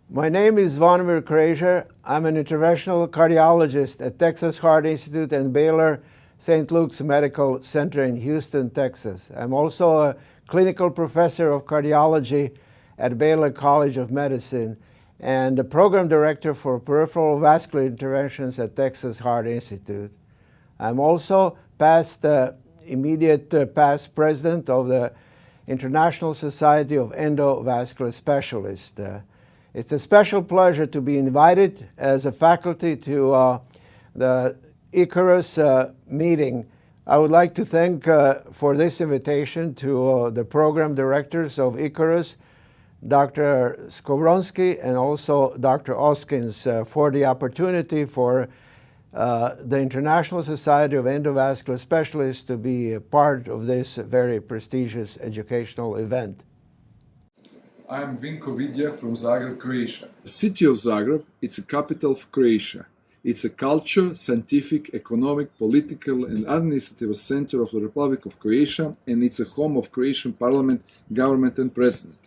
My name is Zvonimir Krejzer. I'm an interventional cardiologist at Texas Heart Institute and Baylor St. Luke's Medical Center in Houston, Texas. I'm also a clinical professor of cardiology at Baylor College of Medicine and a program director for peripheral vascular interventions at Texas Heart Institute. I'm also immediate past president of the International Society of Endovascular Specialists. It's a special pleasure to be invited as a faculty to the Icarus meeting. I would like to thank for this invitation to the program directors of Icarus, Dr. Skovronsky and also Dr. Oskins for the opportunity for the International Society of Endovascular Specialists to be a part of this very prestigious educational event. I'm Vinko Vidja from Zagreb, Croatia. The city of Zagreb, it's a capital of Croatia. It's a culture, scientific, economic, political and administrative center of the Republic of Croatia, and it's a home of Croatian parliament, government and president.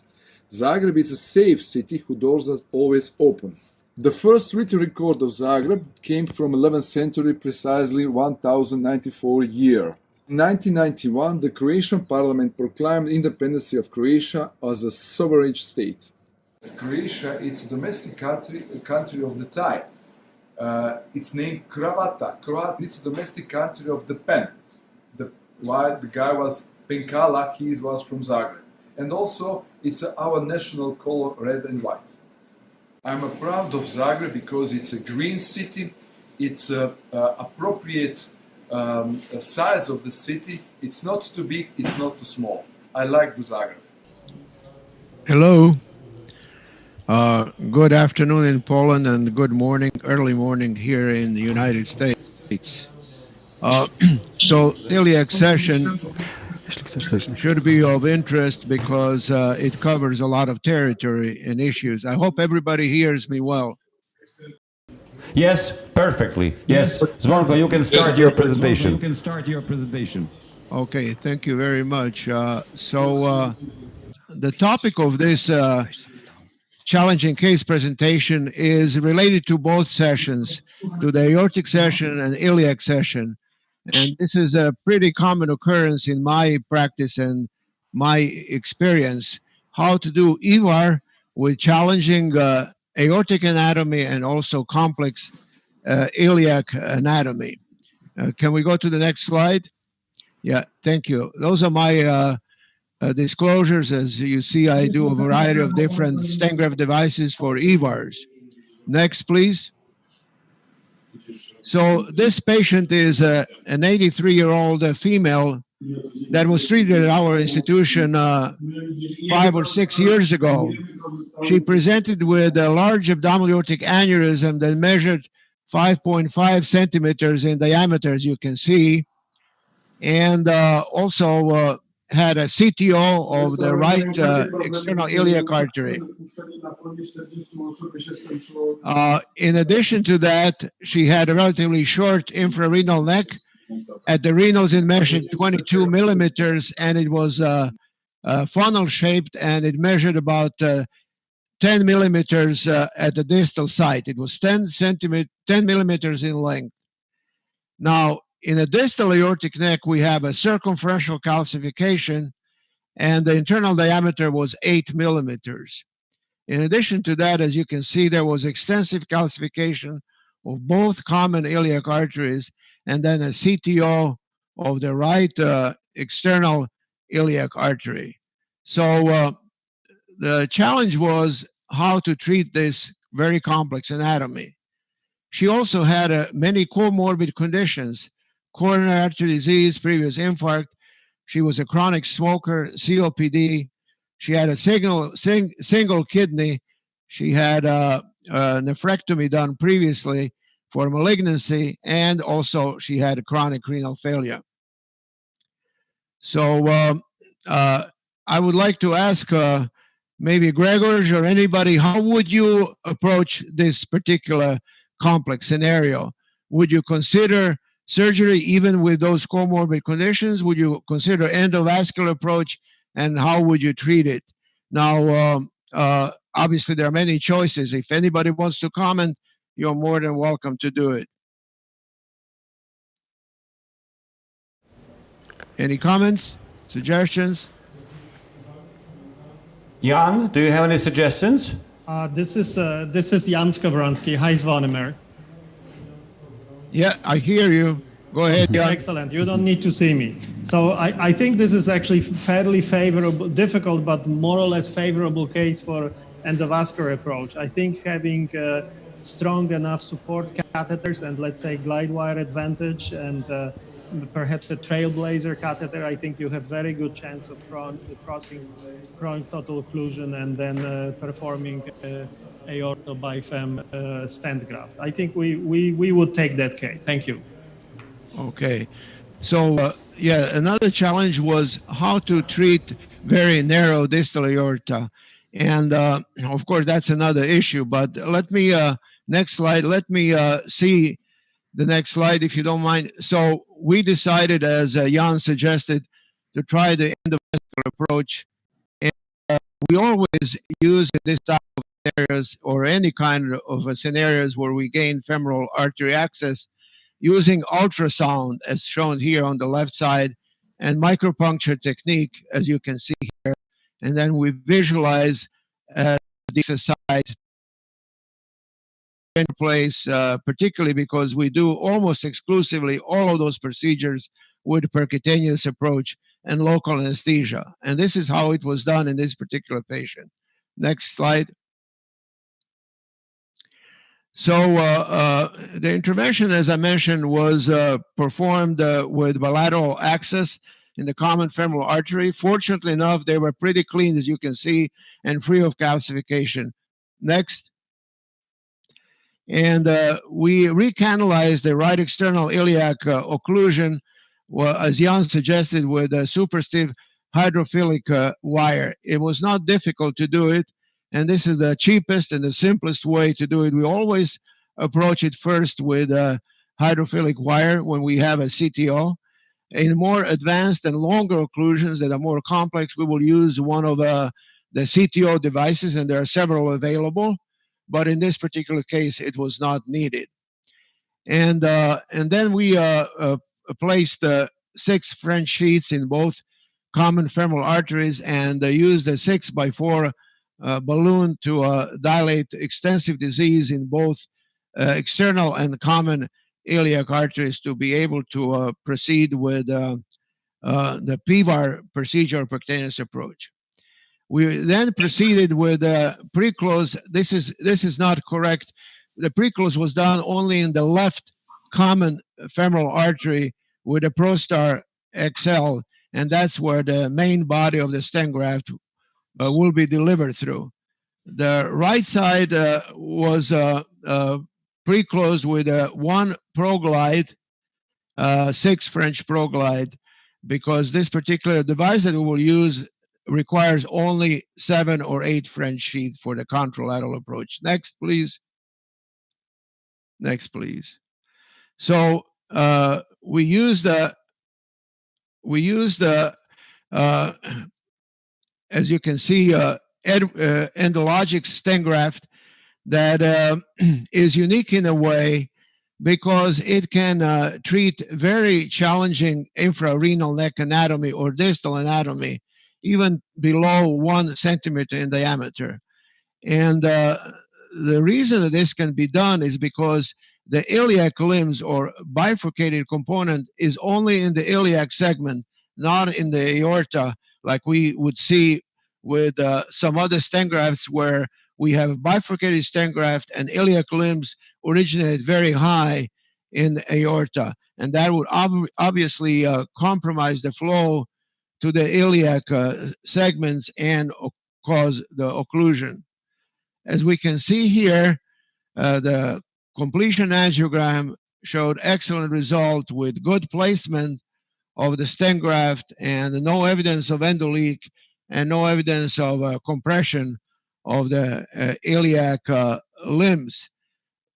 Zagreb is a safe city whose doors are always open. The first written record of Zagreb came from 11th century, precisely 1094 year. In 1991, the Croatian parliament proclaimed independence of Croatia as a sovereign state. Croatia is a domestic country of the time. It's named Kravata. It's a domestic country of the pen. The guy was Penkala, he was from Zagreb. And also, it's our national color, red and white. I'm proud of Zagreb because it's a green city. It's appropriate size of the city. It's not too big, it's not too small. I like the Zagreb. Hello. Good afternoon in Poland and good morning, early morning here in the United States. So Iliac session should be of interest because it covers a lot of territory and issues. I hope everybody hears me well. Yes, perfectly. Yes, Zvonko, you can start your presentation. Okay, thank you very much. So the topic of this challenging case presentation is related to both sessions, to the aortic session and iliac session. And this is a pretty common occurrence in my practice and my experience, how to do EVAR with challenging aortic anatomy and also complex iliac anatomy. Can we go to the next slide? Yeah, thank you. Those are my disclosures. As you see, I do a variety of different stent graft devices for EVARs. Next, please. So this patient is an 83-year-old female that was treated at our institution 5 or 6 years ago. She presented with a large abdominal aortic aneurysm that measured 5.5 centimeters in diameter, as you can see, and also had a CTO of the right external iliac artery. In addition to that, she had a relatively short infrarenal neck. At the renals, it measured 22 millimeters, and it was funnel shaped, and it measured about 10 millimeters at the distal site. It was 10 millimeters in length. Now, in a distal aortic neck, we have a circumferential calcification, and the internal diameter was 8 millimeters. In addition to that, as you can see, there was extensive calcification of both common iliac arteries and then a CTO of the right external iliac artery. So the challenge was how to treat this very complex anatomy. She also had many comorbid conditions: coronary artery disease, previous infarct. She was a chronic smoker, COPD. She had a single kidney. She had a nephrectomy done previously for malignancy, and also she had a chronic renal failure. So I would like to ask maybe Gregor or anybody, how would you approach this particular complex scenario? Would you consider surgery even with those comorbid conditions? Would you consider endovascular approach, and how would you treat it? Now, obviously, there are many choices. If anybody wants to comment, you're more than welcome to do it. Any comments, suggestions? Jan, do you have any suggestions? This is Jan Skowronski. Hi, Zvonimir. Yeah, I hear you. Go ahead, Jan. Excellent. You don't need to see me. So I think this is actually fairly favorable, difficult, but more or less favorable case for endovascular approach. I think having strong enough support catheters and let's say glide wire advantage and perhaps a trailblazer catheter, I think you have very good chance of crossing chronic total occlusion and then performing aorta bifem stent graft. I think we would take that case. Thank you. Okay. So, yeah, another challenge was how to treat very narrow distal aorta. And of course, that's another issue. But let me, next slide, let me see the next slide, if you don't mind. So we decided, as Jan suggested, to try the endovascular approach. And we always use in this type of scenarios or any kind of scenarios where we gain femoral artery access using ultrasound, as shown here on the left side, and micropuncture technique, as you can see here. And then we visualize this side in place, particularly because we do almost exclusively all of those procedures with percutaneous approach and local anesthesia. And this is how it was done in this particular patient. Next slide. So the intervention, as I mentioned, was performed with bilateral access in the common femoral artery. Fortunately enough, they were pretty clean, as you can see, and free of calcification. Next. And we recanalized the right external iliac occlusion, well, as Jan suggested, with a super stiff hydrophilic wire. It was not difficult to do it, and this is the cheapest and the simplest way to do it. We always approach it first with a hydrophilic wire when we have a CTO. In more advanced and longer occlusions that are more complex, we will use one of the CTO devices, and there are several available. But in this particular case, it was not needed. And then we placed 6 French sheets in both common femoral arteries and used a 6x4 balloon to dilate extensive disease in both external and common iliac arteries to be able to proceed with the PVAR procedure or percutaneous approach. We then proceeded with pre-close. This is not correct. The pre-close was done only in the left common femoral artery with a ProStar XL, and that's where the main body of the stent graft will be delivered through. The right side was pre-closed with 1 ProGlide, 6 French ProGlide, because this particular device that we will use requires only 7 or 8 French sheath for the contralateral approach. Next, please. Next, please. So we used as you can see, endologic stent graft that is unique in a way because it can treat very challenging infrarenal neck anatomy or distal anatomy, even below 1 centimeter in diameter. And the reason that this can be done is because the iliac limbs or bifurcated component is only in the iliac segment, not in the aorta, like we would see with some other stent grafts where we have bifurcated stent graft and iliac limbs originate very high in the aorta. And that would obviously compromise the flow to the iliac segments and cause the occlusion. As we can see here, the completion angiogram showed excellent result with good placement of the stent graft and no evidence of endoleak and no evidence of compression of the iliac limbs.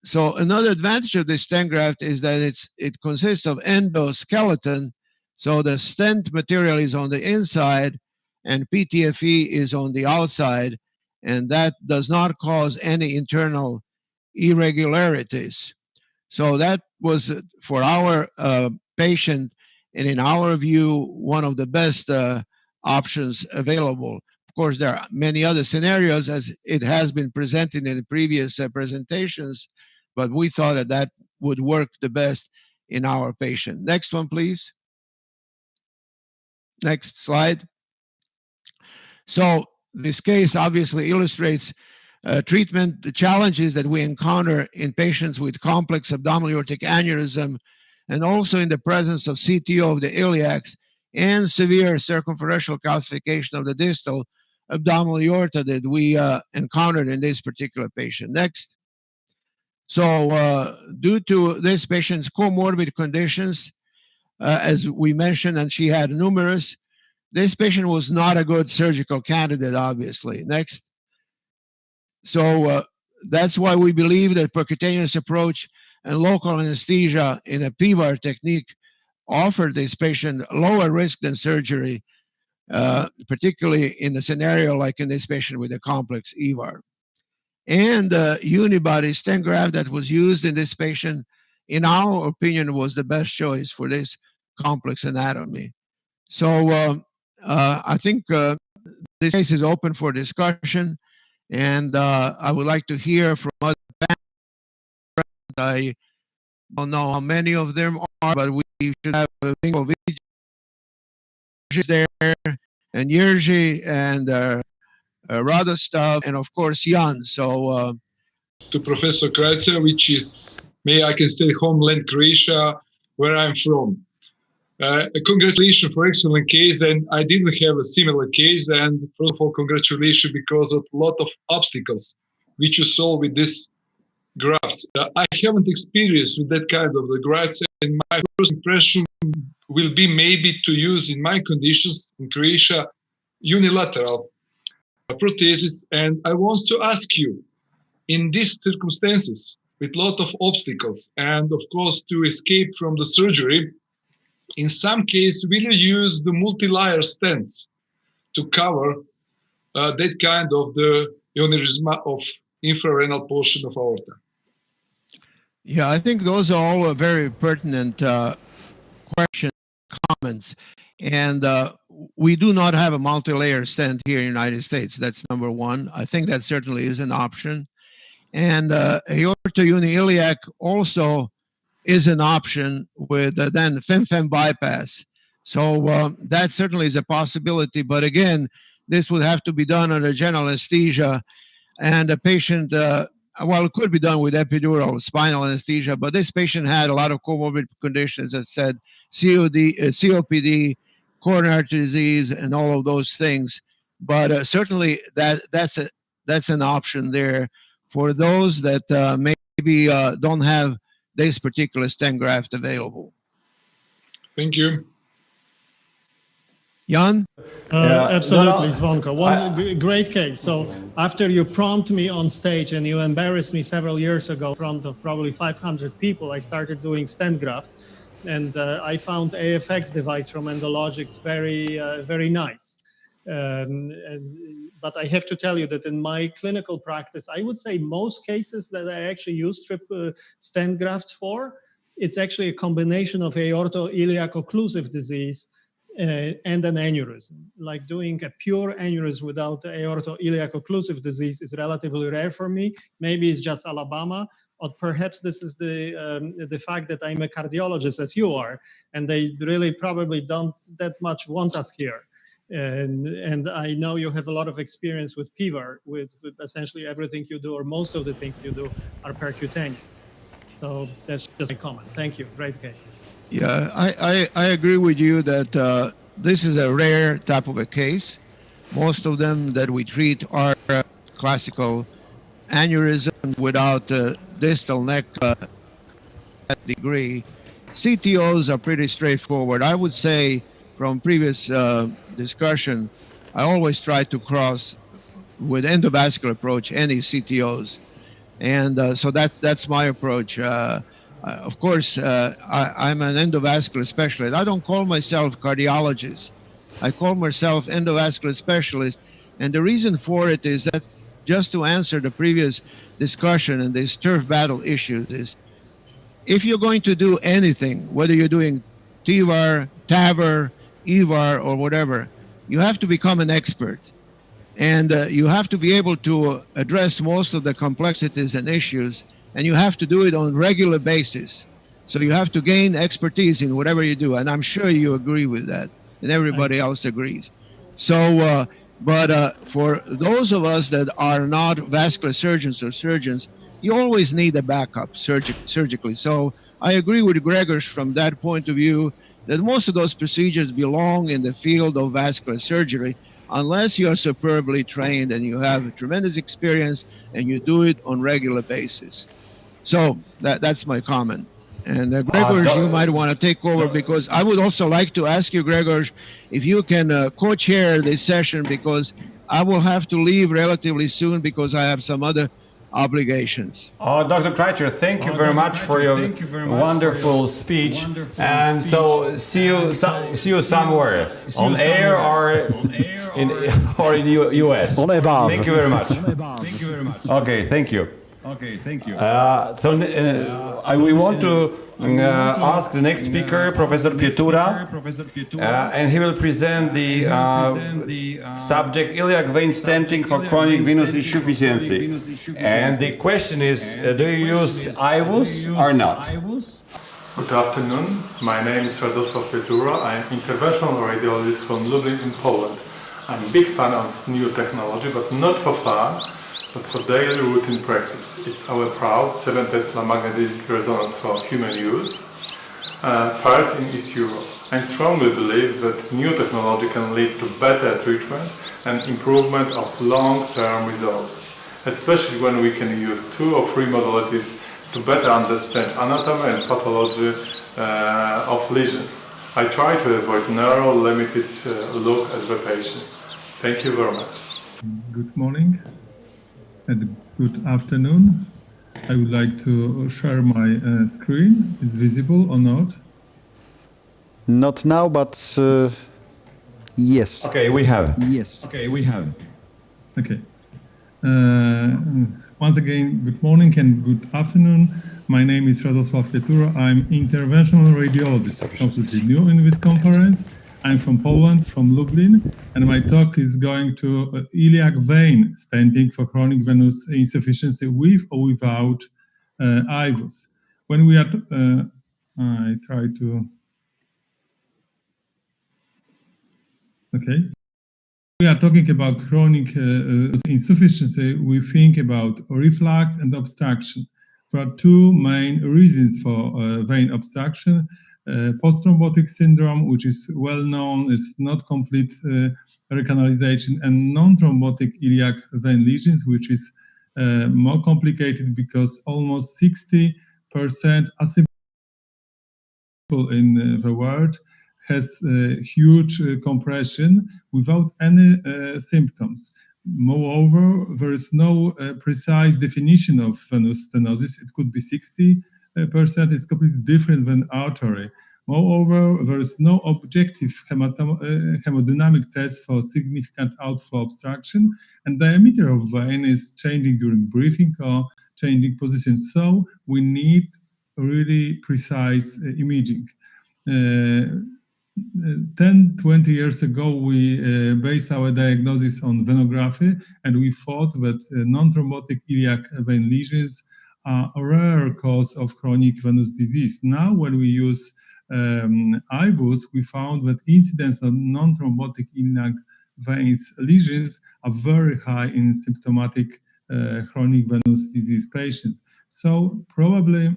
So another advantage of this stent graft is that it consists of endoskeleton. So the stent material is on the inside and PTFE is on the outside. and that does not cause any internal irregularities. So that was for our patient, and in our view, one of the best options available. Of course, there are many other scenarios as it has been presented in the previous presentations, but we thought that that would work the best in our patient. Next one, please. Next slide. So this case obviously illustrates treatment, the challenges that we encounter in patients with complex abdominal aortic aneurysm, and also in the presence of CTO of the iliacs and severe circumferential calcification of the distal abdominal aorta that we encountered in this particular patient. Next. So due to this patient's comorbid conditions, as we mentioned, and she had numerous, this patient was not a good surgical candidate, obviously. Next. So that's why we believe that percutaneous approach and local anesthesia in a PVAR technique offered this patient lower risk than surgery, particularly in a scenario like in this patient with a complex EVAR. And the unibody stent graft that was used in this patient, in our opinion, was the best choice for this complex anatomy. So I think this case is open for discussion, and I would like to hear from other panelists. I don't know how many of them are, but we should have a single video there, and Jerzy, and Radoslav, and of course Jan. So to Professor Krajcer, which is, I can say, homeland Croatia, where I'm from. Congratulations for excellent case, and I didn't have a similar case. And first of all, congratulations because of a lot of obstacles which you solve with this grafts. I haven't experienced with that kind of the grafts, and my first impression will be maybe to use in my conditions in Croatia unilateral prosthesis. And I want to ask you, in these circumstances, with a lot of obstacles, and of course to escape from the surgery, in some cases, will you use the multi-layer stents to cover that kind of the aneurysma of infrarenal portion of aorta? Yeah, I think those are all very pertinent questions, comments. And we do not have a multi-layer stent here in the United States. That's number one. I think that certainly is an option. And aorta uni-iliac also is an option with then fem-fem bypass. So that certainly is a possibility. But again, this would have to be done under general anesthesia. And the patient, well, it could be done with epidural spinal anesthesia, but this patient had a lot of comorbid conditions, as said, COPD, coronary artery disease, and all of those things. But certainly that's an option there for those that maybe don't have this particular stent graft available. Thank you. Jan? Absolutely, Zvonko. One great case. So after you prompt me on stage and you embarrassed me several years ago in front of probably 500 people, I started doing stent grafts. And I found AFX device from Endologics very nice. But I have to tell you that in my clinical practice, I would say most cases that I actually use strip stent grafts for, it's actually a combination of aorto-iliac occlusive disease and an aneurysm. Like doing a pure aneurysm without aorto-iliac occlusive disease is relatively rare for me. Maybe it's just Alabama, or perhaps this is the fact that I'm a cardiologist as you are, and they really probably don't that much want us here. And I know you have a lot of experience with PVAR, with essentially everything you do, or most of the things you do, are percutaneous. So that's just a comment. Thank you. Great case. Yeah, I agree with you that this is a rare type of a case. Most of them that we treat are classical aneurysm without distal neck degree. CTOs are pretty straightforward. I would say from previous discussion, I always try to cross with endovascular approach any CTOs. And so that's my approach. Of course, I'm an endovascular specialist. I don't call myself cardiologist. I call myself endovascular specialist. And the reason for it is that just to answer the previous discussion and these turf battle issues is, if you're going to do anything, whether you're doing TVAR, TAVR, EVAR, or whatever, you have to become an expert. And you have to be able to address most of the complexities and issues, and you have to do it on a regular basis. So you have to gain expertise in whatever you do, and I'm sure you agree with that, and everybody else agrees. So, but for those of us that are not vascular surgeons or surgeons, you always need a backup surgically. So I agree with Gregors from that point of view that most of those procedures belong in the field of vascular surgery, unless you are superbly trained and you have tremendous experience and you do it on regular basis. So that's my comment. And Gregors, you might want to take over, because I would also like to ask you, Gregors, if you can co-chair this session, because I will have to leave relatively soon because I have some other obligations. Dr. Kreitzer, thank you very much for your wonderful speech. And so see you somewhere on air or in US. On above. Thank you very much. Okay, thank you. We want to ask the next speaker, Professor Pietura, and he will present the subject iliac vein stenting for chronic venous insufficiency. And the question is, do you use IVUS or not? Good afternoon. My name is Radosław Pietura. I am interventional radiologist from Lublin in Poland. I'm a big fan of new technology, but not for fun, but for daily routine practice. It's our proud 7 Tesla magnetic resonance for human use, first in East Europe. I strongly believe that new technology can lead to better treatment and improvement of long-term results, especially when we can use 2 or 3 modalities to better understand anatomy and pathology of lesions. I try to avoid narrow, limited look at the patient. Thank you very much. Good morning and good afternoon. I would like to share my screen. Is visible or not? Not now, but yes. Okay, we have. Yes. Okay. Once again, good morning and good afternoon. My name is Radosław Pietura. I'm interventional radiologist. It's completely new in this conference. I'm from Poland, from Lublin, and my talk is going to iliac vein stenting for chronic venous insufficiency with or without IVUS. When we are, I try to, okay. We are talking about chronic insufficiency, we think about reflux and obstruction. There are 2 main reasons for vein obstruction. Post-thrombotic syndrome, which is well known, is not complete recanalization, and non-thrombotic iliac vein lesions, which is more complicated because almost 60% in the world has huge compression without any symptoms. Moreover, there is no precise definition of venous stenosis. It could be 60%. It's completely different than artery. Moreover, there is no objective hemodynamic test for significant outflow obstruction, and diameter of vein is changing during breathing or changing position. So we need really precise imaging. 10, 20 years ago, we based our diagnosis on venography, and we thought that non-thrombotic iliac vein lesions are a rare cause of chronic venous disease. Now, when we use IVUS, we found that incidence of non-thrombotic iliac veins lesions are very high in symptomatic chronic venous disease patients. So probably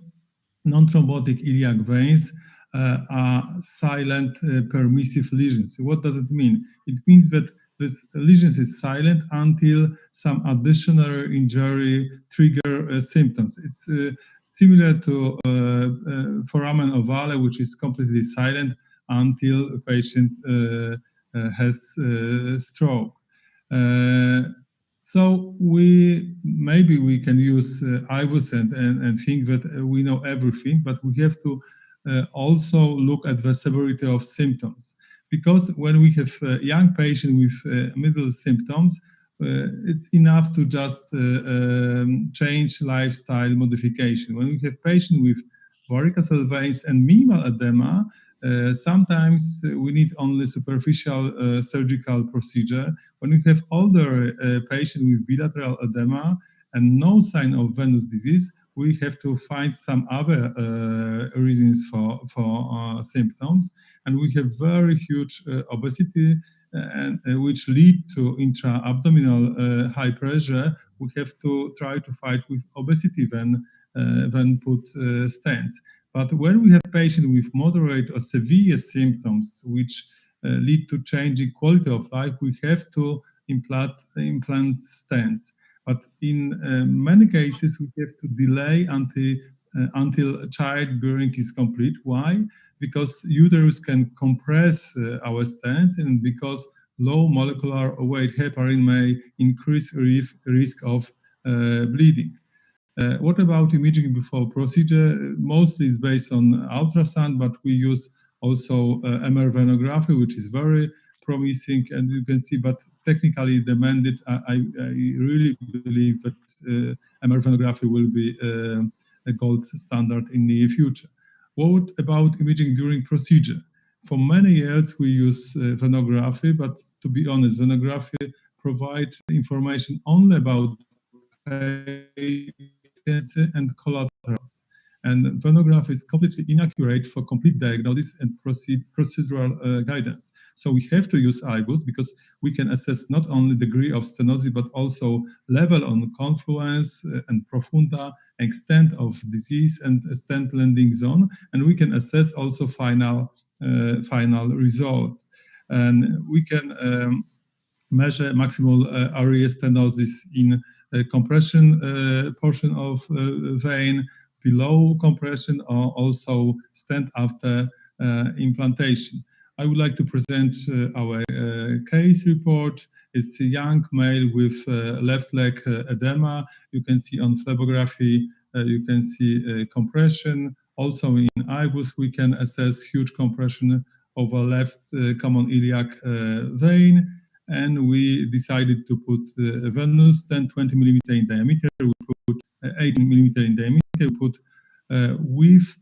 non-thrombotic iliac veins are silent permissive lesions. What does it mean? It means that this lesions is silent until some additional injury trigger symptoms. It's similar to foramen ovale, which is completely silent until a patient has stroke. So maybe we can use IVUS and think that we know everything, but we have to also look at the severity of symptoms. Because when we have a young patient with middle symptoms, it's enough to just change lifestyle modification. When we have patients with varicose veins and minimal edema, sometimes we need only superficial surgical procedure. When we have older patient with bilateral edema and no sign of venous disease, we have to find some other reasons for symptoms. And we have very huge obesity, and which lead to intra-abdominal high pressure. We have to try to fight with obesity when put stents. But when we have patients with moderate or severe symptoms which lead to changing quality of life, we have to implant stents. But in many cases, we have to delay until childbearing is complete. Why? Because uterus can compress our stents, and because low molecular weight heparin may increase risk of bleeding. What about imaging before procedure? Mostly is based on ultrasound, but we use also MR venography, which is very promising, and you can see, but technically demanded. I really believe that MR venography will be a gold standard in the near future. What about imaging during procedure? For many years we use venography, but to be honest, venography provides information only about and collaterals. And venography is completely inaccurate for complete diagnosis and procedural guidance. So we have to use IBUS because we can assess not only degree of stenosis, but also level on confluence and profunda, extent of disease and stent landing zone. And we can assess also final result. And we can measure maximal area stenosis in compression portion of vein, below compression, or also stent after implantation. I would like to present our case report. It's a young male with left leg edema. You can see on phlebography, you can see compression. Also in IBUS, we can assess huge compression over left common iliac vein. And we decided to put a venous stent 20 millimeter in diameter. We put 18 millimeter in diameter. We put with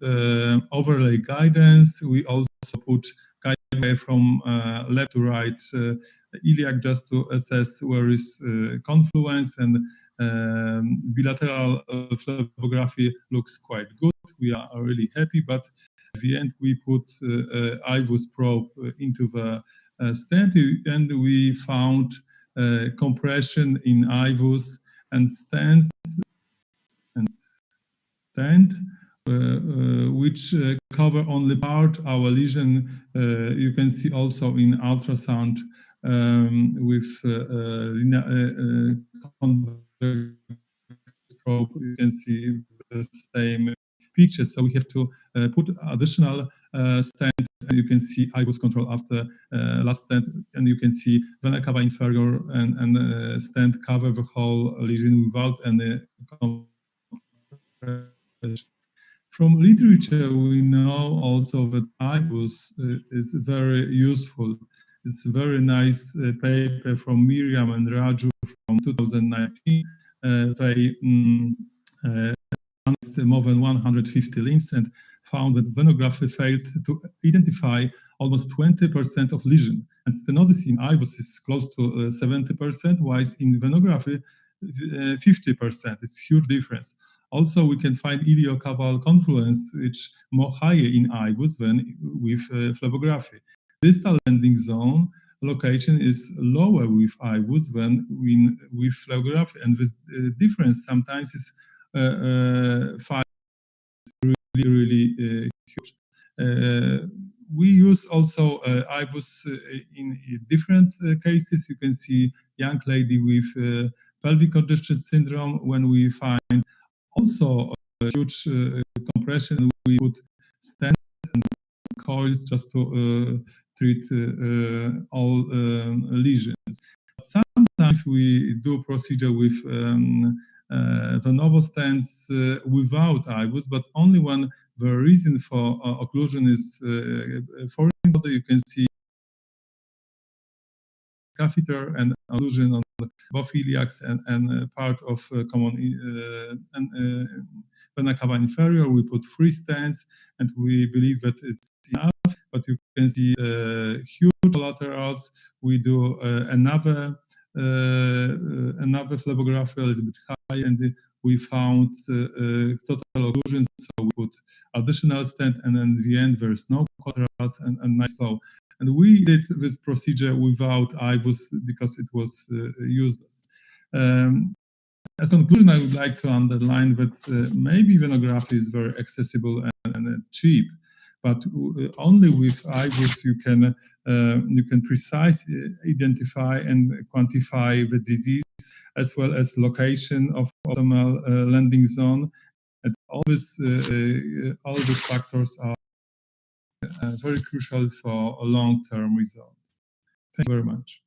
overlay guidance. We also put guidance from left to right iliac just to assess where is confluence, and bilateral phlebography looks quite good. We are really happy, but at the end we put IVUS probe into the stent, and we found compression in IVUS and stents and stent, which cover only part our lesion. You can see also in ultrasound with probe, you can see the same picture. So we have to put additional stent. And you can see IVUS control after last stent, and you can see vena cava inferior and stent cover the whole lesion without any compression. From literature, we know also that IVUS is very useful. It's a very nice paper from Miriam and Raju from 2019. They analyzed more than 150 limbs and found that venography failed to identify almost 20% of lesion. And stenosis in IVUS is close to 70%, whilst in venography, 50%. It's a huge difference. Also, we can find iliocaval confluence, which more higher in IVUS than with phlebography. Distal landing zone location is lower with IVUS than with phlebography, and this difference sometimes is really huge. We use also IVUS in different cases. You can see young lady with pelvic congestion syndrome. When we find also a huge compression, we put stents and coils just to treat all lesions. Sometimes we do procedure with the novo stents without IVUS, but only when the reason for occlusion is foreign body. You can see catheter and occlusion on both iliacs and part of common vena cava inferior. We put 3 stents, and we believe that it's enough. But you can see huge collaterals. We do another phlebography a little bit high, and we found total occlusion. So we put additional stent, and then in the end there's no collaterals and nice flow. And we did this procedure without IVUS because it was useless. As a conclusion, I would like to underline that maybe venography is very accessible and cheap, but only with IVUS you can precisely identify and quantify the disease, as well as location of optimal landing zone, and all these factors are very crucial for a long-term result. Thank you very much.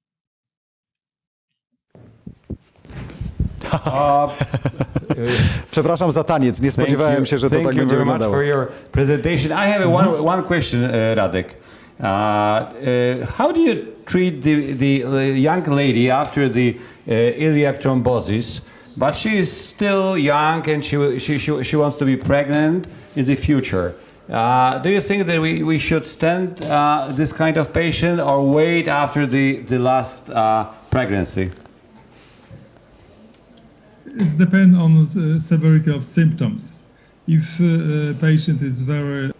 Przepraszam za taniec, nie spodziewałem się, że to tak będzie wyglądało. Thank you very much for your presentation. I have one question, Radek. How do you treat the young lady after the iliac thrombosis, but she is still young and she wants to be pregnant in the future? Do you think that we should stent this kind of patient or wait after the last pregnancy? It depends on the severity of symptoms. If a patient is very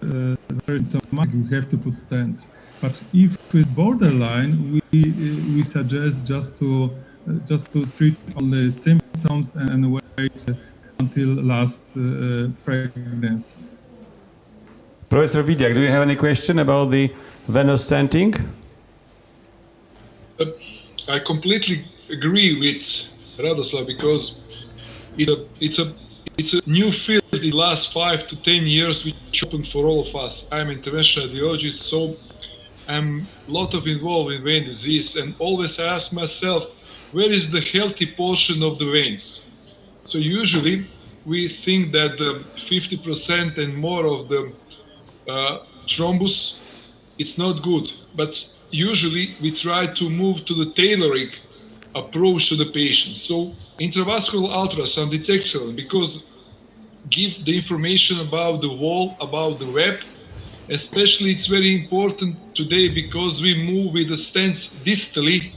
symptomatic, we have to put stent. But if it's borderline, we suggest just to treat only symptoms and wait until last pregnancy. Professor Widiak, do you have any question about the venous stenting? I completely agree with Radoslav, because it's a new field in the last 5 to 10 years, which opened for all of us. I'm an interventional radiologist, so I'm a lot involved in vein disease, and always ask myself, where is the healthy portion of the veins? So usually we think that the 50% and more of the thrombus, it's not good, but usually we try to move to the tailoring approach to the patient. So intravascular ultrasound, it's excellent because give the information about the wall, about the web. Especially it's very important today because we move with the stents distally,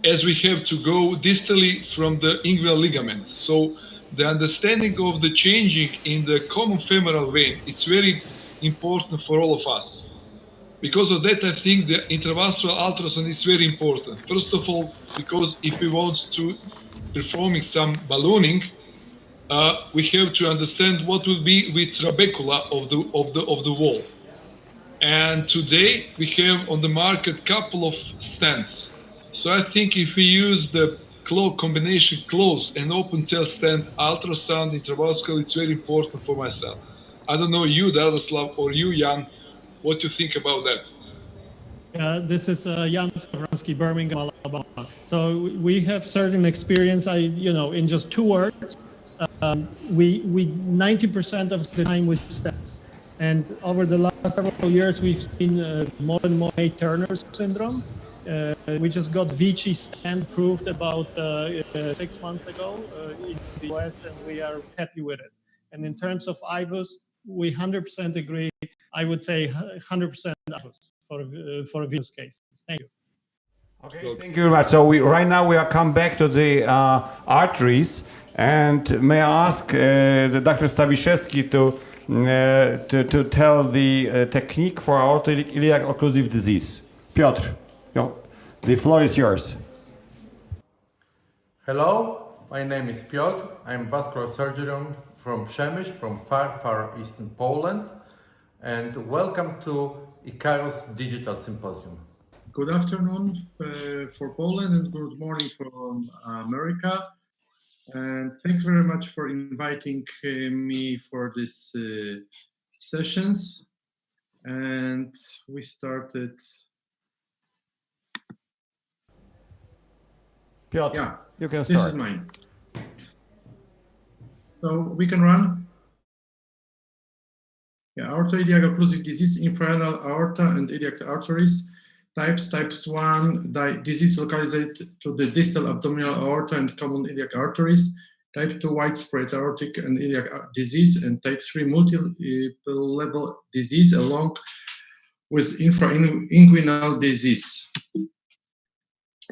as we have to go distally from the inguinal ligament. So the understanding of the changing in the common femoral vein, it's very important for all of us. Because of that, I think the intravascular ultrasound is very important. First of all, because if we want to performing some ballooning, we have to understand what will be with trabecula of the wall. And today we have on the market couple of stents. So I think if we use the combination closed and open cell stent, ultrasound, intravascular, it's very important for myself. I don't know you, Radoslav, or you, Jan, what you think about that? This is Jan Skowronski, Birmingham, Alabama. So we have certain experience. In just 2 words, we 90% of the time we stent. And over the last several years, we've seen more and more Turner syndrome. We just got Vici stent proved about 6 months ago in the US, and we are happy with it. And in terms of IVUS, we 100% agree. I would say 100% IVUS for venous cases. Thank you. Okay, thank you very much. So right now we are come back to the arteries, and may I ask the Dr. Stawiszewski to tell the technique for aortic iliac occlusive disease. Piotr, the floor is yours. Hello, my name is Piotr. I'm vascular surgeon from Przemyśl, from far eastern Poland, and welcome to Icarus Digital Symposium. Good afternoon for Poland and good morning from America. And thanks very much for inviting me for this sessions. And we started. Piotr, yeah, you can start. This is mine. So we can run. Yeah, aortoiliac occlusive disease, infrarenal aorta and iliac arteries. types. Types 1, disease localized to the distal abdominal aorta and common iliac arteries. Type 2, widespread aortic and iliac disease. And type 3, multi-level disease along with infrainguinal disease.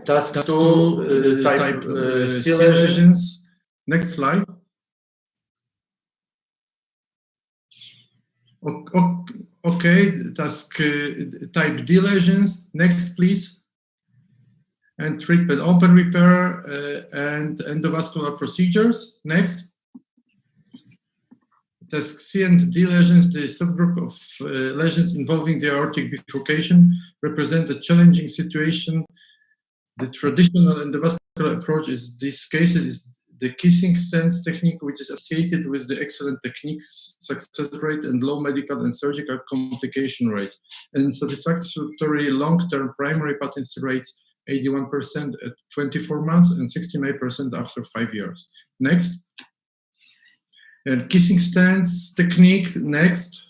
Task 2, type C lesions. Next slide. Okay, task type D lesions. Next, please. And treatment, open repair and endovascular procedures. Next. Task C and D lesions, the subgroup of lesions involving the aortic bifurcation, represent a challenging situation. The traditional endovascular approach in these cases is the kissing stents technique, which is associated with the excellent techniques, success rate, and low medical and surgical complication rate, and satisfactory long-term primary patency rates, 81% at 24 months and 69% after 5 years. Next. And kissing stents technique, next.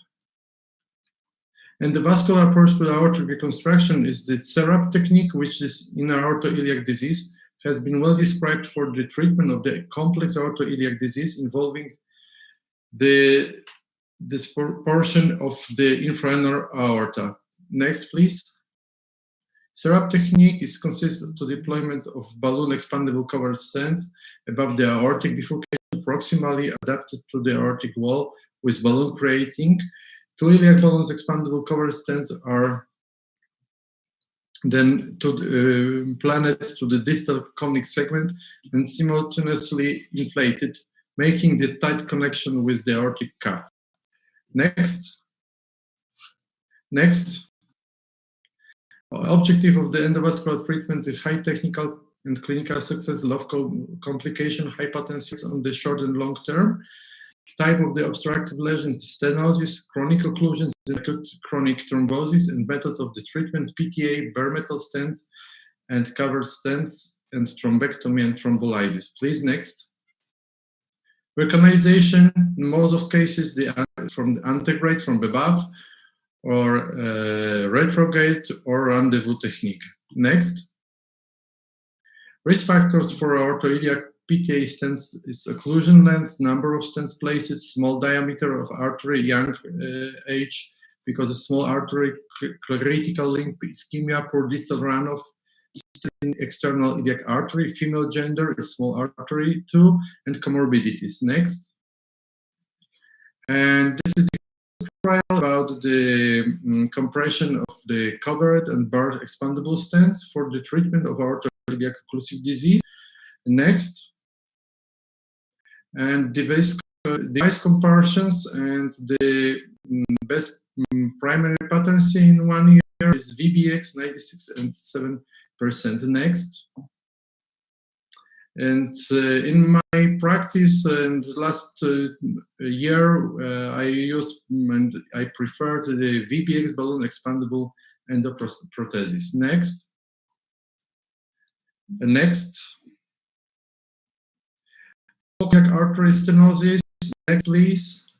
And the vascular approach to aortic reconstruction is the CERAP technique, which is in aortoiliac disease, has been well described for the treatment of the complex aortoiliac disease involving this portion of the infrarenal aorta. Next, please. CERAP technique is consistent to deployment of balloon expandable covered stents above the aortic bifurcation, proximally adapted to the aortic wall with balloon creating. 2 iliac balloons expandable covered stents are then planted to the distal conic segment and simultaneously inflated, making the tight connection with the aortic cuff. Next. Next. Objective of the endovascular treatment is high technical and clinical success, low complication, high patency on the short and long term. Type of the obstructive lesions, stenosis, chronic occlusions, acute chronic thrombosis, and method of the treatment, PTA, bare metal stents, and covered stents, and thrombectomy and thrombolysis. Please, next. Recognition, in most of cases, from the antegrade from above, or retrograde, or rendezvous technique. Next. Risk factors for aortoiliac PTA stents is occlusion length, number of stents places, small diameter of artery, young age, because a small artery, critical limb ischemia, poor distal runoff, external iliac artery, female gender, small artery too, and comorbidities. Next. And this is the trial about the compression of the covered and barred expandable stents for the treatment of aortoiliac occlusive disease. Next. And device comparisons, and the best primary patency in 1 year is VBX 96 and 7%. Next. And in my practice and last year, I used and I preferred the VBX balloon expandable endoprothesis. Next. Next. Artery stenosis, next please.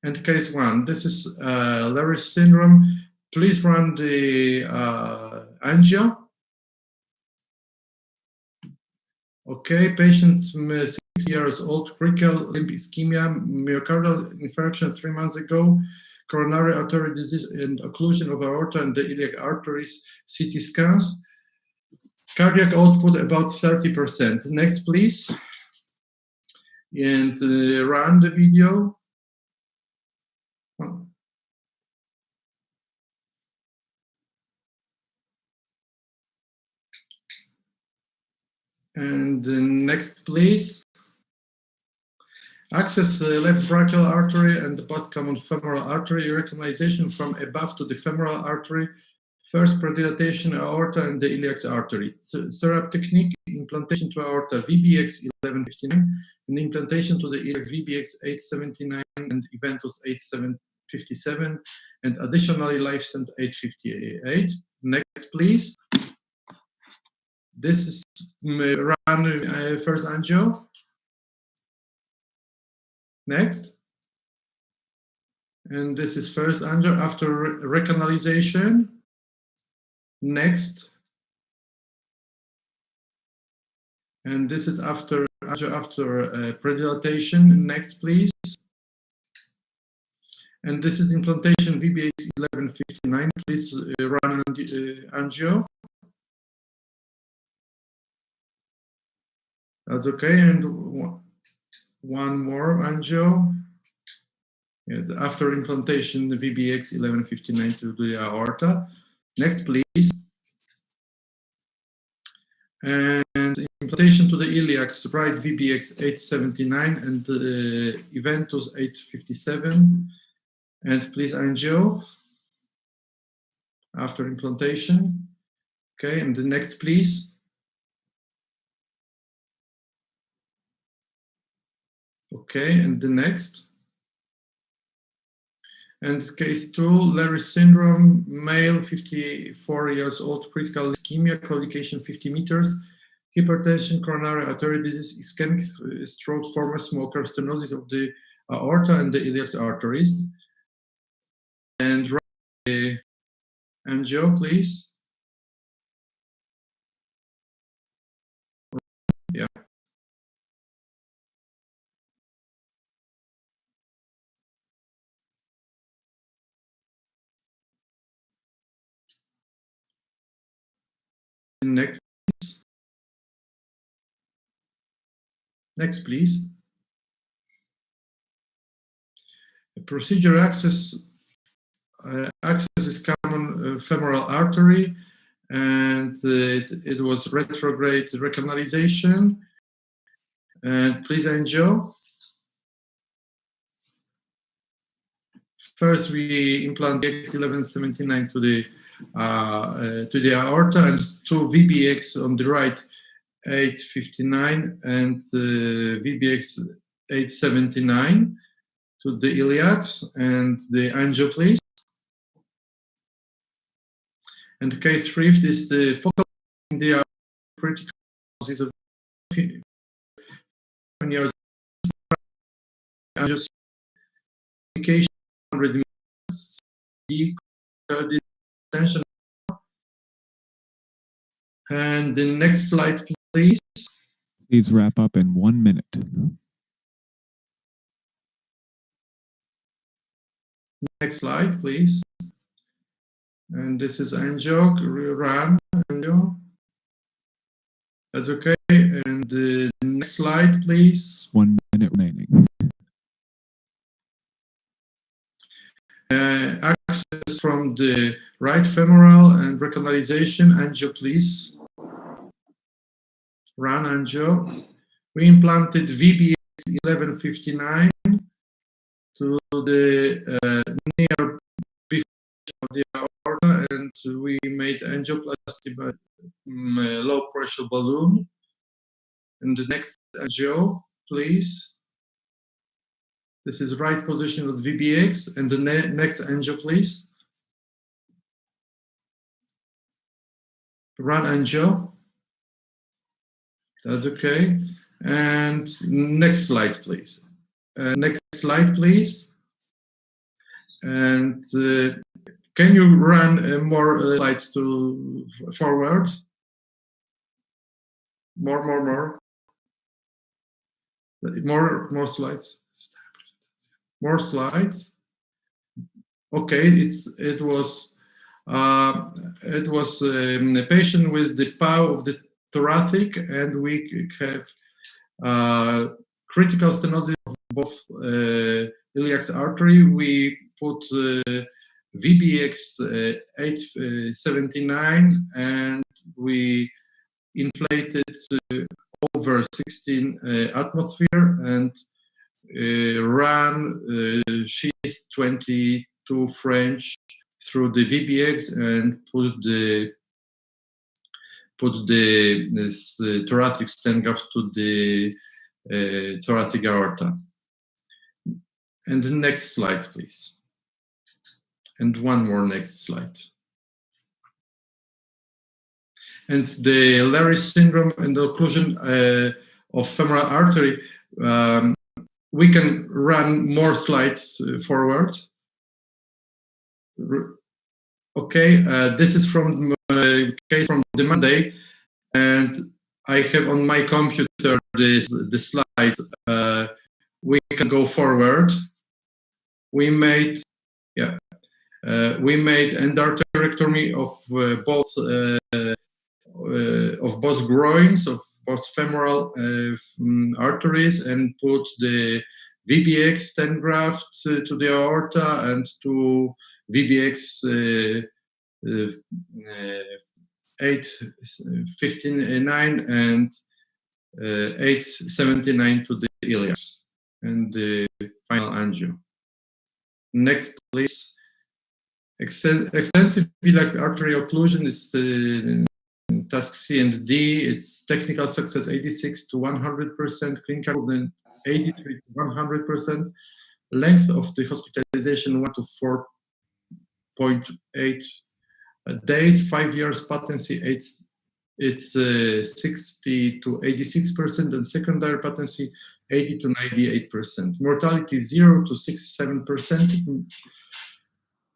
And case 1, this is Larry's syndrome. Please run the angio. Okay, patient 6 years old, critical limb ischemia, myocardial infarction 3 months ago, coronary artery disease and occlusion of aorta and the iliac arteries, CT scans. Cardiac output about 30%. Next, please. And run the video. And next, please. Access left brachial artery and the both common femoral artery, recognition from above to the femoral artery, first predilatation aorta and the iliac artery. CERAP technique, implantation to aorta VBX 1159, and implantation to the iliac VBX 879 and Eventus 8757, and additionally live stent 858. Next, please. This is run first angio. Next. And this is first angio after recanalization. Next. And this is after predilatation. Next, please. And this is implantation VBX 1159. Please run angio. That's okay. And one more angio. Yeah, after implantation, the VBX 1159 to the aorta. Next, please. And implantation to the iliacs, right VBX 879 and Eventus 857. And please angio after implantation. Okay, and the next, please. Okay, and the next. And case 2, Larry syndrome, male, 54 years old, critical ischemia, claudication 50 meters, hypertension, coronary artery disease, ischemic stroke, former smoker, stenosis of the aorta and the iliac arteries. And angio, please. Yeah. Next, please. Next, please. Procedure access is common femoral artery, and it was retrograde recanalization. And please angio. First, we implant VBX1179 to the aorta and 2 VBX on the right, 859 and VBX 879 to the iliacs, and the angio, please. And K3 is the focal in the critical causes of years angio indication 100 meters, tension. And the next slide, please. Please wrap up in 1 minute. Next slide, please. And this is angio, run angio. That's okay. And the next slide, please. 1 minute remaining. Access from the right femoral and recanalization, angio, please. Run angio. We implanted VBX 1159 to the near of the aorta, and we made angioplasty by low pressure balloon. And the next angio, please. This is right position of VBX, and the next angio, please. Run angio. That's okay. And next slide, please. Next slide, please. And can you run more slides to forward? More slides. More slides. Okay, it was a patient with the POW of the thoracic, and we have critical stenosis of both iliac artery. We put VBX 879, and we inflated over 16 atmosphere and ran sheath 22 French through the VBX and put this thoracic stent graft to the thoracic aorta. And the next slide, please. And one more next slide. And the Larry syndrome and the occlusion of femoral artery, we can run more slides forward. Okay, this is from case from the Monday, and I have on my computer the slides. We can go forward. We made endarterectomy of both groins, of both femoral arteries, and put the VBX stent graft to the aorta and to VBX 859 and 879 to the iliac and the final angio. Next, please. Extensive iliac artery occlusion is the task C and D. It's technical success 86 to 100%, clinical improvement 83 to 100%, length of the hospitalization 1 to 4.8 days, 5 years patency, it's 60 to 86%, and secondary patency 80 to 98%. Mortality 0 to 67%.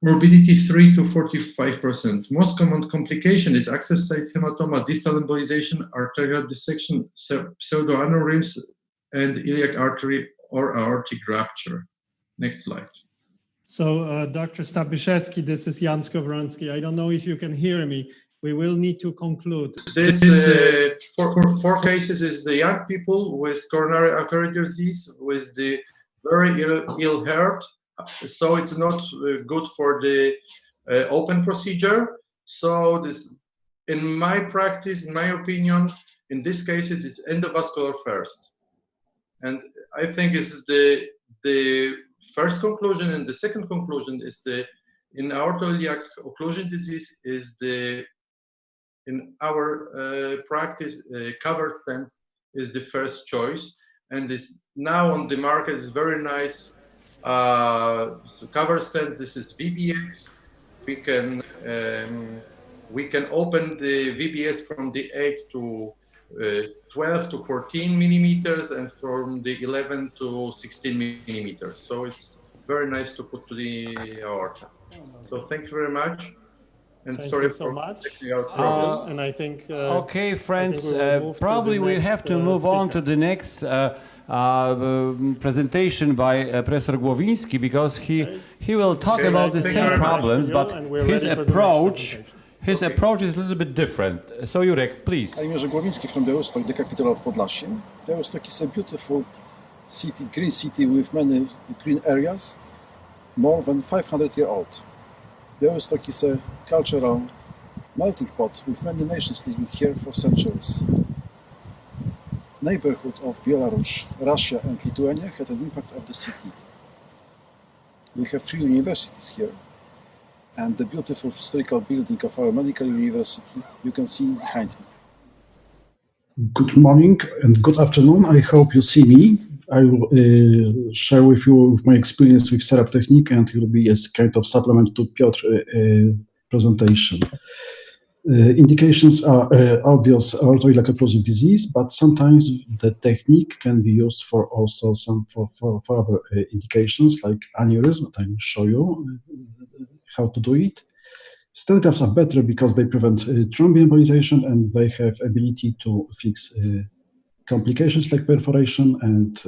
Morbidity 3 to 45%. Most common complication is access site hematoma, distal embolization, arterial dissection, pseudoaneurysms, and iliac artery or aortic rupture. Next slide. So, Dr. Stabiszewski, this is Jan Skowronski. I don't know if you can hear me. We will need to conclude. This four cases is the young people with coronary artery disease, with the very ill heart. So it's not good for the open procedure. So this, in my practice, in my opinion, in these cases, it's endovascular first. And I think it's the first conclusion, and the second conclusion is in aortoiliac occlusion disease is in our practice, covered stent is the first choice, and is now on the market is very nice. Cover stent. This is VBX. We can open the VBS from the 8 to 12 to 14 millimeters, and from the 11 to 16 millimeters. So it's very nice to put to the aorta. So thank you very much. And thank sorry you so for much. technical problem. And I think okay, friends, probably we have to move on to the next presentation by Professor Głowiński, because he will talk about the same problems, but his approach is a little bit different. So Jurek, please. I'm Jerzy Głowiński from Białystok, the capital of Podlasie. Białystok is a beautiful city, green city with many green areas, more than 500 years old. Białystok is a cultural melting pot with many nations living here for centuries. Neighborhood of Belarus, Russia and Lithuania had an impact of the city. We have 3 universities here, and the beautiful historical building of our medical university you can see behind me. Good morning and good afternoon. I hope you see me. I will share with you my experience with setup technique, and it will be as kind of supplement to Piotr's presentation. Indications are obvious aortoiliac occlusive disease, but sometimes the technique can be used for also some for other indications like aneurysm. I will show you how to do it. Stent grafts are better because they prevent thromboembolization, and they have ability to fix complications like perforation and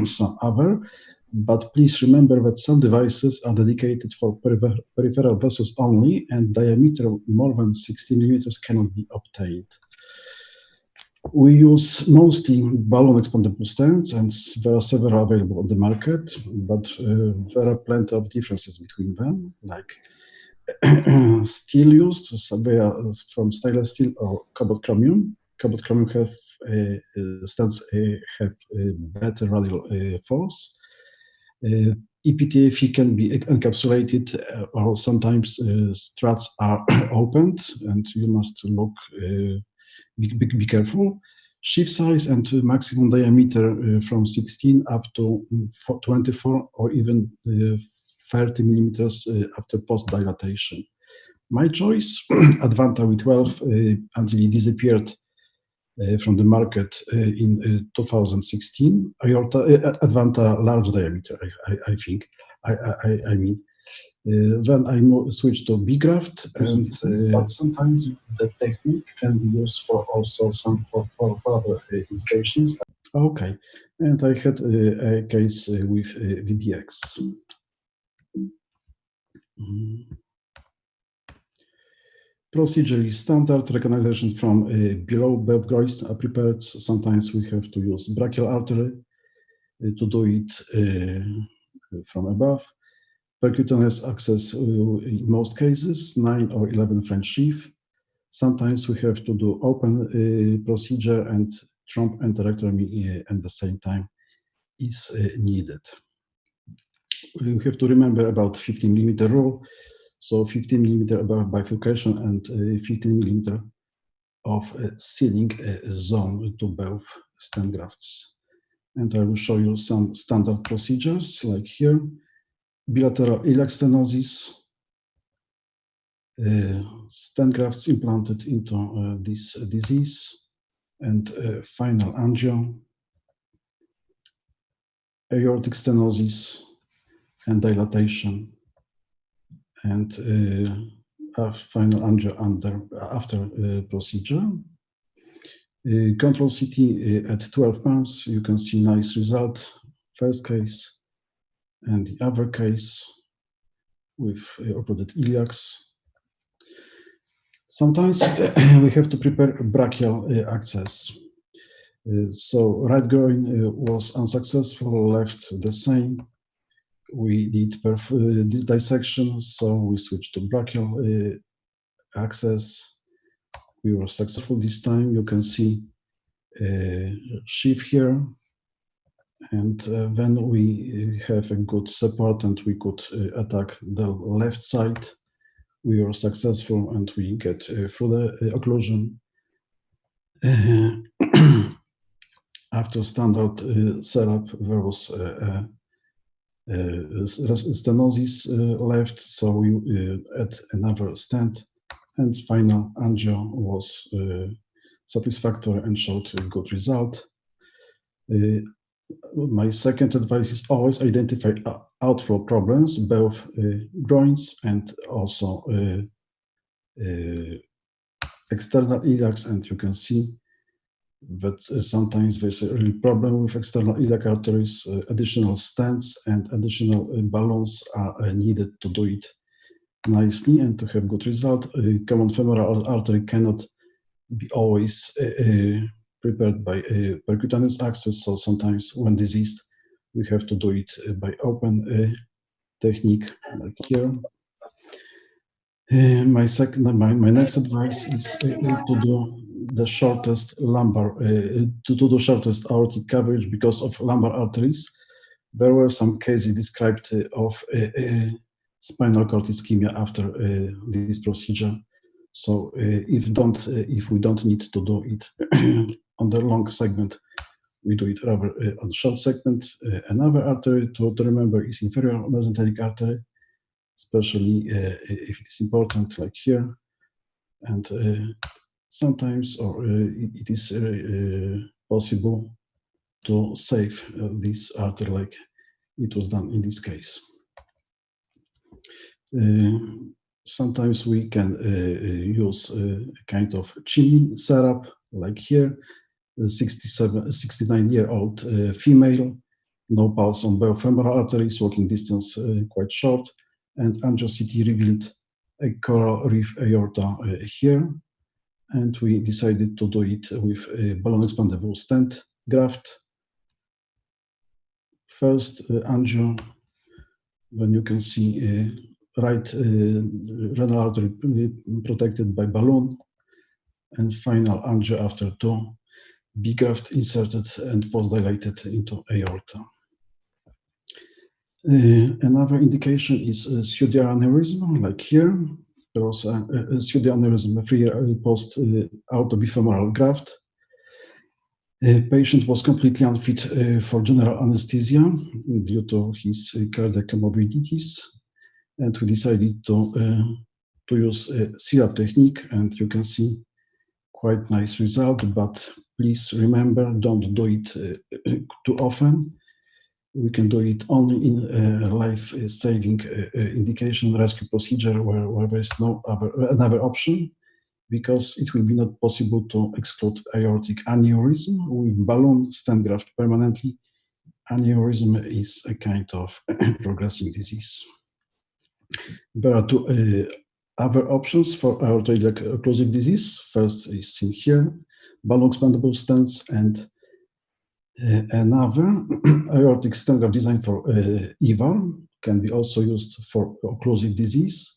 some other. But please remember that some devices are dedicated for peripheral vessels only, and diameter more than 60 millimeters cannot be obtained. We use mostly balloon expandable stents, and there are several available on the market, but there are plenty of differences between them, like steel used, so they are from stainless steel or cobalt chromium. Cobalt chromium have stents have better radial force. EPTFE can be encapsulated, or sometimes struts are opened, and you must look, be careful. Sheath size and maximum diameter from 16 up to 24 or even 30 millimeters after post-dilatation. My choice, Advanta V12, until it disappeared from the market in 2016. Advanta large diameter, I think. I mean, Then I switch to B-graft, and but sometimes the technique can be used for also some for other indications. Okay, and I had a case with VBX. Procedure is standard. Recognition from below. Both groins are prepared. Sometimes we have to use brachial artery to do it from above. Percutaneous access in most cases, 9 or 11 French sheath. Sometimes we have to do open procedure, and thrombectomy enterectomy at the same time is needed. We have to remember about 15 millimeter rule. So 15 millimeter above bifurcation and 15 millimeter of sealing zone to both stent grafts. And I will show you some standard procedures, like here, bilateral iliac stenosis, stent grafts implanted into this disease, and final angio, aortic stenosis, and dilatation, and final angio after procedure. Control CT at 12 months, you can see nice result, first case, and the other case with occluded iliacs. Sometimes we have to prepare brachial access. So right groin was unsuccessful, left the same. We did dissection, so we switched to brachial access. We were successful this time. You can see sheath here, and then we have a good support, and we could attack the left side. We were successful, and we get through the occlusion. After standard setup, there was stenosis left, so we add another stent, and final angio was satisfactory and showed a good result. My second advice is always identify outflow problems, both groins and also external iliacs, and you can see that sometimes there's a real problem with external iliac arteries. Additional stents and additional balloons are needed to do it nicely and to have good result. Common femoral artery cannot be always prepared by percutaneous access, so sometimes when diseased, we have to do it by open technique, like here. My next advice is to do the shortest lumbar, to do the shortest aortic coverage because of lumbar arteries. There were some cases described of spinal cord ischemia after this procedure. So if we don't need to do it on the long segment, we do it rather on the short segment. Another artery to remember is inferior mesenteric artery, especially if it is important, like here. And sometimes, or it is possible to save this artery, like it was done in this case. Sometimes we can use a kind of chimney setup, like here, 69-year-old female, no pulse on both femoral arteries, walking distance quite short, and angio-CT revealed a coral reef aorta here, and we decided to do it with a balloon expandable stent graft. First angio, when you can see right renal artery protected by balloon, and final angio after 2, B-graft inserted and post-dilated into aorta. Another indication is pseudoaneurysm, like here. There was a pseudoaneurysm 3 post-aortobifemoral graft. Patient was completely unfit for general anesthesia due to his cardiac comorbidities, and we decided to use a CRAP technique, and you can see quite nice result, but please remember, don't do it too often. We can do it only in a life-saving indication rescue procedure where there is no another option, because it will be not possible to exclude aortic aneurysm with balloon stent graft permanently. Aneurysm is a kind of progressing disease. There are two other options for aortoiliac occlusive disease. First is seen here, balloon expandable stents, and another aortic stent graft designed for EVAR can be also used for occlusive disease.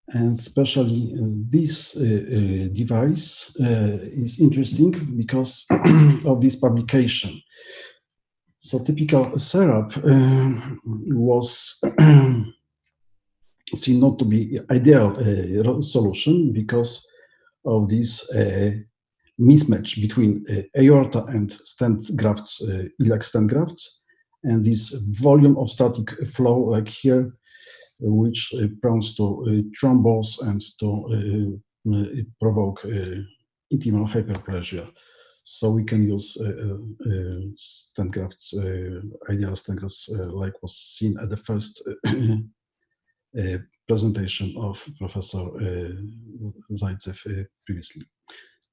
And especially this device is interesting because of this publication. So typical syrup was seen not to be ideal solution because of this mismatch between aorta and stent grafts, iliac stent grafts, and this volume of static flow, like here, which prompts to thrombose and to provoke intimal hyperplasia. So we can use stent grafts, ideal stent grafts, like was seen at the first presentation of Professor Zaitsev previously.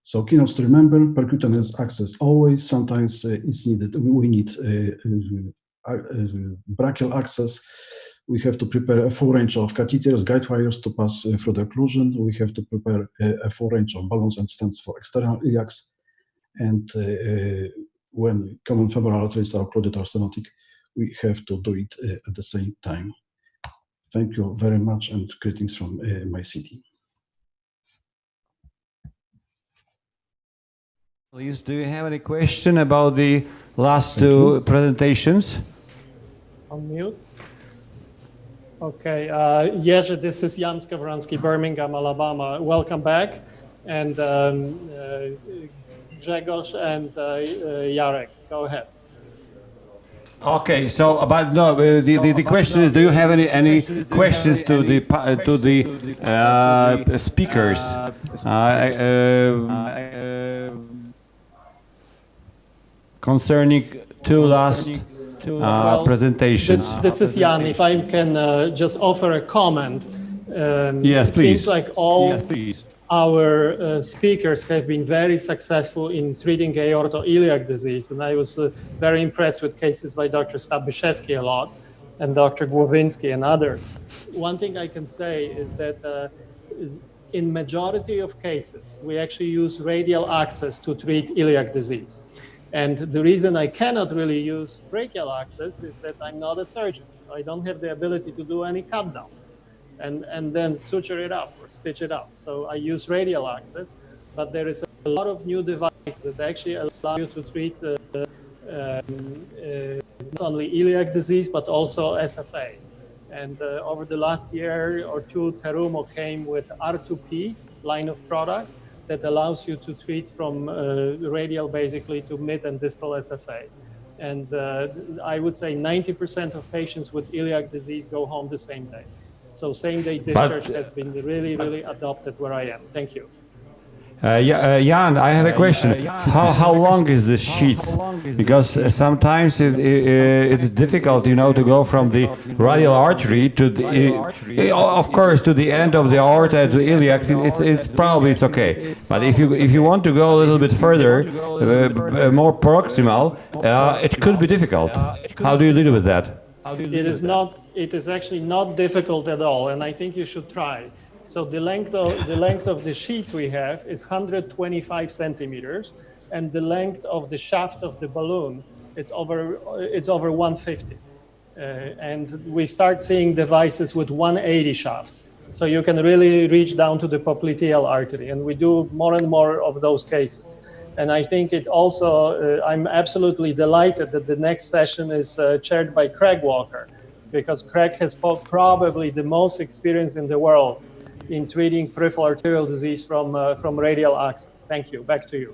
So keynotes to remember: percutaneous access always. Sometimes it's needed. We need brachial access. We have to prepare a full range of catheters, guide wires to pass through the occlusion. We have to prepare a full range of balloons and stents for external iliacs. And when common femoral arteries are occluded or stenotic, we have to do it at the same time. Thank you very much, and greetings from my city. Please, do you have any question about the last two presentations? On mute. Okay, yes, this is Jan Skowronski, Birmingham, Alabama. Welcome back. And Grzegorz and Jarek, go ahead. Okay, so but no, the question is, do you have any questions to the speakers concerning two last presentations? This is Jan. If I can just offer a comment. Yes, it please. Seems like all our speakers have been very successful in treating aortoiliac disease, and I was very impressed with cases by Dr. Stabyszewski a lot, and Dr. Głowinski and others. One thing I can say is that in majority of cases, we actually use radial access to treat iliac disease. And the reason I cannot really use brachial access is that I'm not a surgeon. I don't have the ability to do any cut downs and then suture it up or stitch it up. So I use radial access, but there is a lot of new devices that actually allow you to treat not only iliac disease, but also SFA. And over the last year or two, Terumo came with R2P line of products that allows you to treat from radial basically to mid and distal SFA. And I would say 90% of patients with iliac disease go home the same day. So same-day discharge has been really, really adopted where I am. Thank you. Jan, I have a question. How long is this sheet? Because sometimes it's difficult, you know, to go from the radial artery to the, of course, to the end of the aorta to iliac. It's probably okay. But if you want to go a little bit further, more proximal, it could be difficult. How do you deal with that? It is actually not difficult at all, and I think you should try. So the length of the sheets we have is 125 centimeters, and the length of the shaft of the balloon it's over 150. And we start seeing devices with 180 shaft. So you can really reach down to the popliteal artery, and we do more and more of those cases. And I think it also, I'm absolutely delighted that the next session is chaired by Craig Walker, because Craig has probably the most experience in the world in treating peripheral arterial disease from radial access. Thank you. Back to you.